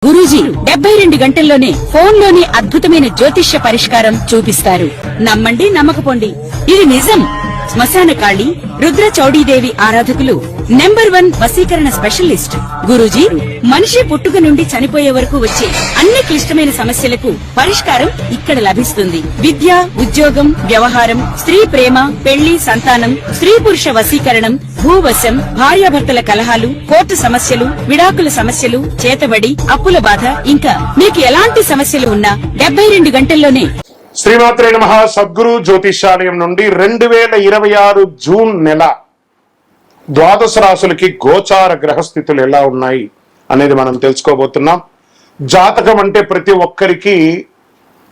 గురూజీ 72 గంటల్లోనే ఫోన్ లోని అద్భుతమైన జ్యోతిష్య పరిష్కారం చూపిస్తారు. నమ్మండి, నమ్మకపోండి, ఇది నిజం. శ్మశాన కాళి రుద్ర చౌడీదేవి ఆరాధకులు నంబర్ 1 వశీకరణ స్పెషలిస్ట్ గురూజీ. మనిషి పుట్టుక నుండి చనిపోయే వరకు వచ్చే అన్ని క్లిష్టమైన సమస్యలకు పరిష్కారం ఇక్కడ లభిస్తుంది. విద్య, ఉద్యోగం, వ్యవహారం, స్త్రీ ప్రేమ, పెళ్లి, సంతానం, స్త్రీ పురుష వశీకరణం, భూవశం, భార్యాభర్తల కలహాలు, కోర్టు సమస్యలు, విడాకుల సమస్యలు, చేతబడి, అప్పుల బాధ, ఇంకా మీకు ఎలాంటి సమస్యలు ఉన్నా 72 గంటల్లోనే. శ్రీమాత్రే నమః. సద్గురు జ్యోతిషాలయం నుండి 2026 జూన్ నెల ద్వాదశ రాశులకి గోచార గ్రహస్థితులు ఎలా ఉన్నాయి అనేది మనం తెలుసుకోబోతున్నాం. జాతకం అంటే ప్రతి ఒక్కరికి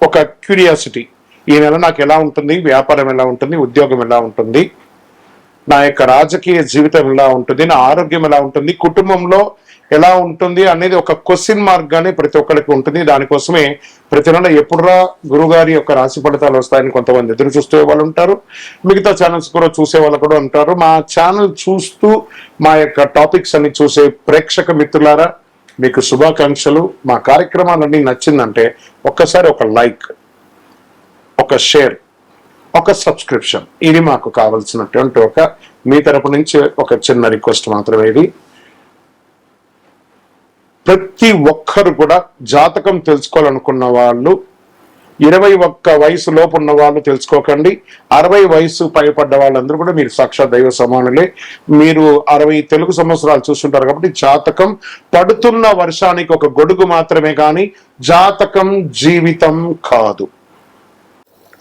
ఒక క్యూరియాసిటీ. ఈ నెల నాకు ఎలా ఉంటుంది, వ్యాపారం ఎలా ఉంటుంది, ఉద్యోగం ఎలా ఉంటుంది, నా యొక్క రాజకీయ జీవితం ఎలా ఉంటుంది, నా ఆరోగ్యం ఎలా ఉంటుంది, కుటుంబంలో ఎలా ఉంటుంది అనేది ఒక క్వశ్చన్ మార్క్ గానే ప్రతి ఒక్కరికి ఉంటుంది. దానికోసమే ప్రతి నెల ఎప్పుడురా గురుగారి యొక్క రాశి ఫలితాలు వస్తాయని కొంతమంది ఎదురు చూసే వాళ్ళు ఉంటారు. మిగతా ఛానల్స్ కూడా చూసే వాళ్ళు కూడా ఉంటారు. మా ఛానల్ చూస్తూ మా యొక్క టాపిక్స్ అన్ని చూసే ప్రేక్షక మిత్రులారా, మీకు శుభాకాంక్షలు. మా కార్యక్రమాలన్నీ నచ్చిందంటే ఒక్కసారి ఒక లైక్, ఒక షేర్, ఒక సబ్స్క్రిప్షన్, ఇది మాకు కావాల్సినటువంటి ఒక మీ తరపు నుంచి ఒక చిన్న రిక్వెస్ట్ మాత్రమే. ఇది ప్రతి ఒక్కరు కూడా జాతకం తెలుసుకోవాలనుకున్న వాళ్ళు 21 వయసు లోపు ఉన్న వాళ్ళు తెలుసుకోకండి. 60 వయసు పైపడ్డ వాళ్ళందరూ కూడా మీరు సాక్షాత్ దైవ సమానులే. మీరు 60 తెలుగు సంవత్సరాలు చూస్తుంటారు కాబట్టి జాతకం పడుతున్న వర్షానికి ఒక గొడుగు మాత్రమే కానీ జాతకం జీవితం కాదు.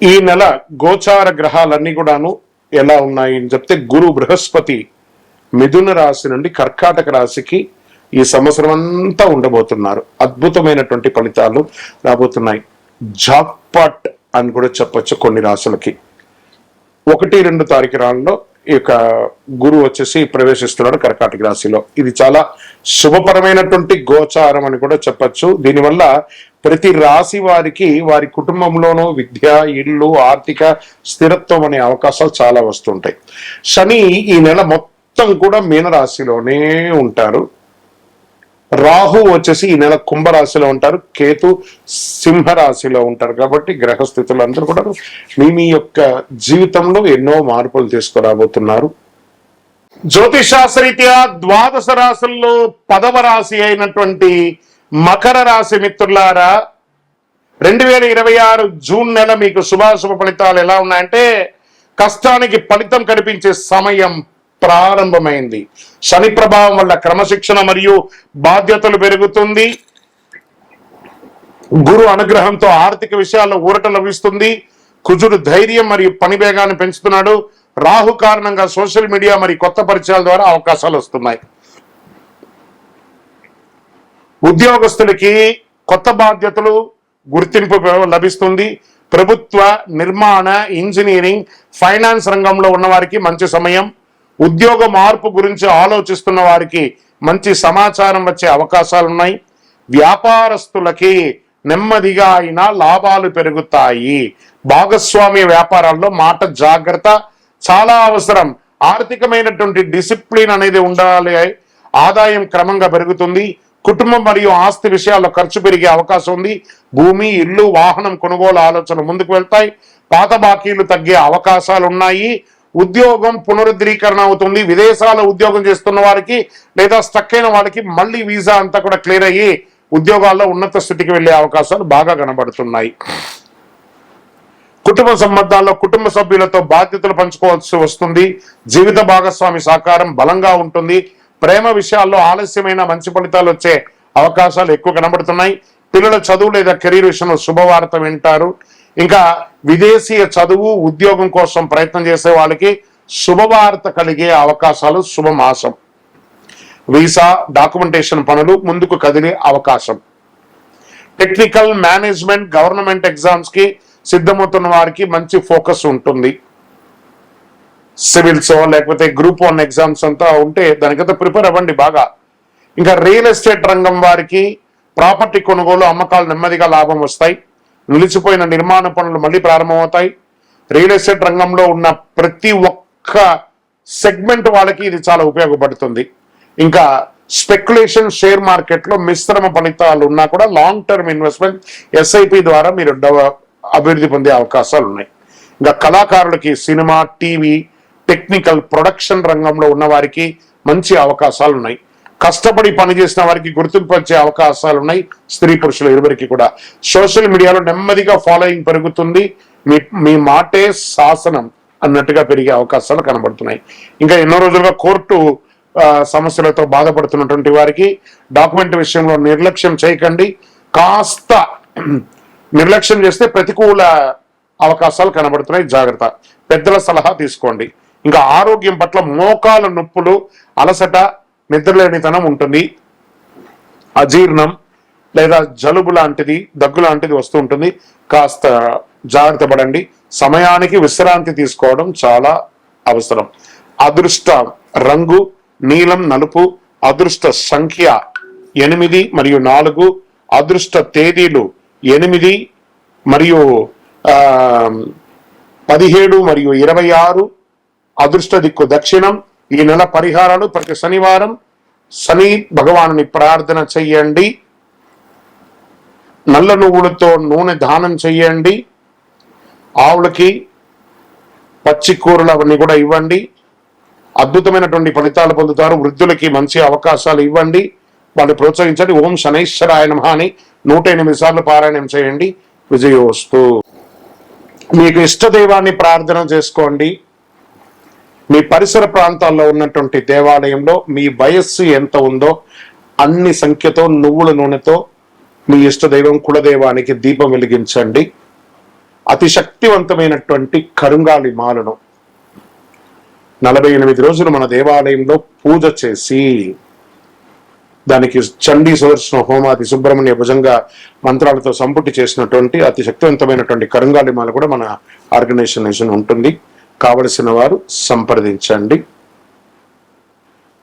ఈ నెల గోచార గ్రహాలన్నీ కూడాను ఎలా ఉన్నాయి అని చెప్తే, గురు బృహస్పతి మిథున రాశి నుండి కర్కాటక రాశికి ఈ సంవత్సరం అంతా ఉండబోతున్నారు. అద్భుతమైనటువంటి ఫలితాలు రాబోతున్నాయి. జాక్పాట్ అని కూడా చెప్పొచ్చు కొన్ని రాశులకి. 1-2 తారీఖులలో ఈ యొక్క గురువు వచ్చేసి ప్రవేశిస్తున్నాడు కర్కాటక రాశిలో. ఇది చాలా శుభపరమైనటువంటి గోచారం అని కూడా చెప్పచ్చు. దీనివల్ల ప్రతి రాశి వారికి వారి కుటుంబంలోనూ విద్య, ఇల్లు, ఆర్థిక స్థిరత్వం అనే అవకాశాలు చాలా వస్తుంటాయి. శని ఈ నెల మొత్తం కూడా మీనరాశిలోనే ఉంటారు. రాహు వచ్చేసి ఈ నెల కుంభరాశిలో ఉంటారు. కేతు సింహరాశిలో ఉంటారు. కాబట్టి గ్రహస్థితులు అందరూ కూడా మీ యొక్క జీవితంలో ఎన్నో మార్పులు తీసుకురాబోతున్నారు. జ్యోతిషాస్త్రరీత్యా ద్వాదశ రాశుల్లో 10వ రాశి అయినటువంటి మకర రాశి మిత్రులారా, 2026 జూన్ నెల మీకు శుభాశుభ ఫలితాలు ఎలా ఉన్నాయంటే, కష్టానికి ఫలితం కనిపించే సమయం ప్రారంభమైంది. శని ప్రభావం వల్ల క్రమశిక్షణ మరియు బాధ్యతలు పెరుగుతుంది. గురు అనుగ్రహంతో ఆర్థిక విషయాల్లో ఊరట లభిస్తుంది. కుజుడు ధైర్యం మరియు పని వేగాన్ని పెంచుతున్నాడు. రాహు కారణంగా సోషల్ మీడియా మరియు కొత్త పరిచయాల ద్వారా అవకాశాలు వస్తున్నాయి. ఉద్యోగస్తులకి కొత్త బాధ్యతలు, గుర్తింపు లభిస్తుంది. ప్రభుత్వ, నిర్మాణ, ఇంజనీరింగ్, ఫైనాన్స్ రంగంలో ఉన్న వారికి మంచి సమయం. ఉద్యోగ మార్పు గురించి ఆలోచిస్తున్న వారికి మంచి సమాచారం వచ్చే అవకాశాలు ఉన్నాయి. వ్యాపారస్తులకి నెమ్మదిగా అయినా లాభాలు పెరుగుతాయి. భాగస్వామ్య వ్యాపారాల్లో మాట జాగ్రత్త చాలా అవసరం. ఆర్థికమైనటువంటి డిసిప్లిన్ అనేది ఉండాలి. ఆదాయం క్రమంగా పెరుగుతుంది. కుటుంబం మరియు ఆస్తి విషయాల్లో ఖర్చు పెరిగే అవకాశం ఉంది. భూమి, ఇల్లు, వాహనం కొనుగోలు ఆలోచన ముందుకు వెళ్తాయి. పాత బాకీలు తగ్గే అవకాశాలు ఉన్నాయి. ఉద్యోగం పునరుద్ధరీకరణ అవుతుంది. విదేశాల ఉద్యోగం చేస్తున్న వారికి లేదా స్టక్ అయిన వాళ్ళకి మళ్ళీ వీసా అంతా కూడా క్లియర్ అయ్యి ఉద్యోగాల్లో ఉన్నత స్థితికి వెళ్లే అవకాశాలు బాగా కనబడుతున్నాయి. కుటుంబ సంబంధాల్లో కుటుంబ సభ్యులతో బాధ్యతలు పంచుకోవాల్సి వస్తుంది. జీవిత భాగస్వామి సహకారం బలంగా ఉంటుంది. ప్రేమ విషయాల్లో ఆలస్యమైన మంచి ఫలితాలు వచ్చే అవకాశాలు ఎక్కువ కనబడుతున్నాయి. పిల్లల చదువు లేదా కెరీర్ విషయంలో శుభవార్త వింటారు. ఇంకా విదేశీయ చదువు, ఉద్యోగం కోసం ప్రయత్నం చేసే వాళ్ళకి శుభవార్త కలిగే అవకాశాలు శుభమాసం. వీసా, డాక్యుమెంటేషన్ పనులు ముందుకు కదిలే అవకాశం. టెక్నికల్, మేనేజ్మెంట్, గవర్నమెంట్ ఎగ్జామ్స్ కి సిద్ధమవుతున్న వారికి మంచి ఫోకస్ ఉంటుంది. సివిల్స్ లేకపోతే గ్రూప్ 1 ఎగ్జామ్స్ అంతా ఉంటే దానికంతా ప్రిపేర్ అవ్వండి బాగా. ఇంకా రియల్ ఎస్టేట్ రంగం వారికి ప్రాపర్టీ కొనుగోలు, అమ్మకాలు నెమ్మదిగా లాభం వస్తాయి. నిలిచిపోయిన నిర్మాణ పనులు మళ్ళీ ప్రారంభమవుతాయి. రియల్ ఎస్టేట్ రంగంలో ఉన్న ప్రతి ఒక్క సెగ్మెంట్ వాళ్ళకి ఇది చాలా ఉపయోగపడుతుంది. ఇంకా స్పెక్యులేషన్ షేర్ మార్కెట్ లో మిశ్రమ ఫలితాలు ఉన్నా కూడా లాంగ్ టర్మ్ ఇన్వెస్ట్మెంట్ ఎస్ఐపి ద్వారా మీరు అభివృద్ధి పొందే అవకాశాలు ఉన్నాయి. ఇంకా కళాకారులకి సినిమా, టీవీ, టెక్నికల్, ప్రొడక్షన్ రంగంలో ఉన్న వారికి మంచి అవకాశాలు ఉన్నాయి. కష్టపడి పనిచేసిన వారికి గుర్తింపు వచ్చే అవకాశాలు ఉన్నాయి. స్త్రీ పురుషులు ఇరువురికి కూడా సోషల్ మీడియాలో నెమ్మదిగా ఫాలోయింగ్ పెరుగుతుంది. మీ మాటే శాసనం అన్నట్టుగా పెరిగే అవకాశాలు కనబడుతున్నాయి. ఇంకా ఎన్నో రోజులుగా కోర్టు సమస్యలతో బాధపడుతున్నటువంటి వారికి డాక్యుమెంట్ విషయంలో నిర్లక్ష్యం చేయకండి. కాస్త నిర్లక్ష్యం చేస్తే ప్రతికూల అవకాశాలు కనబడుతున్నాయి. జాగ్రత్త, పెద్దల సలహా తీసుకోండి. ఇంకా ఆరోగ్యం పట్ల మోకాల నొప్పులు, అలసట, నిద్రలేనితనం ఉంటుంది. అజీర్ణం లేదా జలుబు లాంటిది, దగ్గు లాంటిది వస్తూ ఉంటుంది. కాస్త జాగ్రత్త పడండి. సమయానికి విశ్రాంతి తీసుకోవడం చాలా అవసరం. అదృష్ట రంగు నీలం, నలుపు. అదృష్ట సంఖ్య 8 మరియు 4. అదృష్ట తేదీలు 8 మరియు 17 మరియు 26. అదృష్ట దిక్కు దక్షిణం. ఈ నెల పరిహారాలు: ప్రతి శనివారం శని భగవానుని ప్రార్థన చెయ్యండి, నల్ల నువ్వులతో నూనె దానం చెయ్యండి, ఆవులకి పచ్చి కూరలు అవన్నీ కూడా ఇవ్వండి. అద్భుతమైనటువంటి ఫలితాలు పొందుతారు. వృద్ధులకి మంచి అవకాశాలు ఇవ్వండి, వాళ్ళు ప్రోత్సహించండి. ఓం శనైశ్వరాయ నమః అని 108 సార్లు పారాయణం చేయండి. విజయోస్తు. మీకు ఇష్టదైవాన్ని ప్రార్థన చేసుకోండి. మీ పరిసర ప్రాంతాల్లో ఉన్నటువంటి దేవాలయంలో మీ వయస్సు ఎంత ఉందో అన్ని సంఖ్యతో నువ్వుల నూనెతో మీ ఇష్టదైవం కులదైవానికి దీపం వెలిగించండి. అతి శక్తివంతమైనటువంటి కరుంగాలి మాలను 48 రోజులు మన దేవాలయంలో పూజ చేసి దానికి చండీ సుదర్శన హోమాది సుబ్రహ్మణ్య భుజంగా మంత్రాలతో సంపుటి చేసినటువంటి అతి శక్తివంతమైనటువంటి కరుంగాలి మాల కూడా మన ఆర్గనైజేషన్ ఉంటుంది. కావలసిన వారు సంప్రదించండి.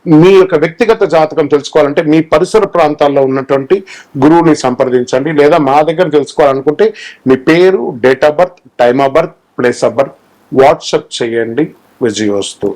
మీ యొక్క వ్యక్తిగత జాతకం తెలుసుకోవాలంటే మీ పరిసర ప్రాంతాల్లో ఉన్నటువంటి గురువుని సంప్రదించండి. లేదా మా దగ్గర తెలుసుకోవాలనుకుంటే మీ పేరు, date of birth, time of birth, place of birth WhatsApp చేయండి. విజయోస్తు.